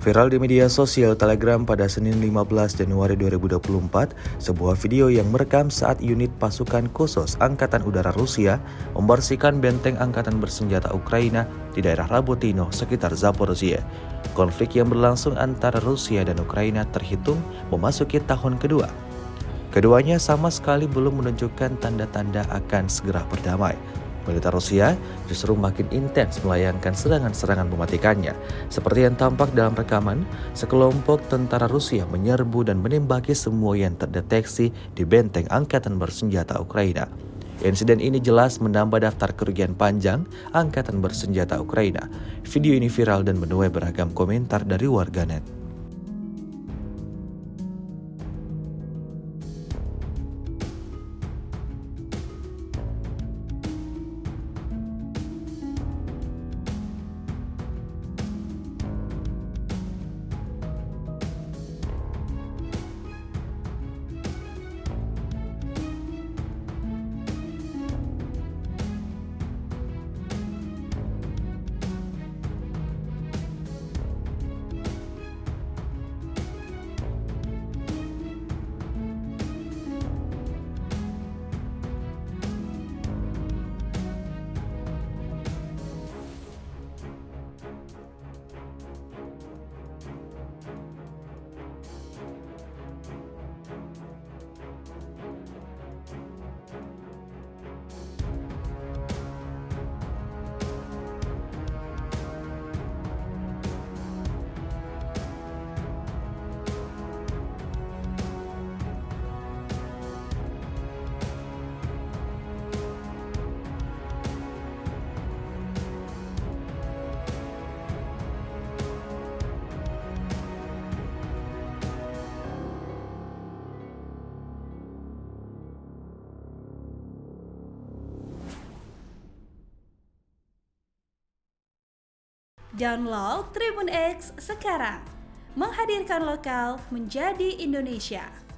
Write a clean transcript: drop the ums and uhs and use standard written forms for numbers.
Viral di media sosial Telegram pada Senin 15 Januari 2024, sebuah video yang merekam saat unit pasukan khusus Angkatan Udara Rusia membersihkan benteng Angkatan Bersenjata Ukraina di daerah Rabotino sekitar Zaporizhia. Konflik yang berlangsung antara Rusia dan Ukraina terhitung memasuki tahun kedua. Keduanya sama sekali belum menunjukkan tanda-tanda akan segera berdamai. Militer Rusia justru makin intens melayangkan serangan-serangan mematikannya. Seperti yang tampak dalam rekaman, sekelompok tentara Rusia menyerbu dan menembaki semua yang terdeteksi di benteng Angkatan Bersenjata Ukraina. Insiden ini jelas menambah daftar kerugian panjang Angkatan Bersenjata Ukraina. Video ini viral dan menuai beragam komentar dari warganet. Download Tribun X sekarang, menghadirkan lokal menjadi Indonesia.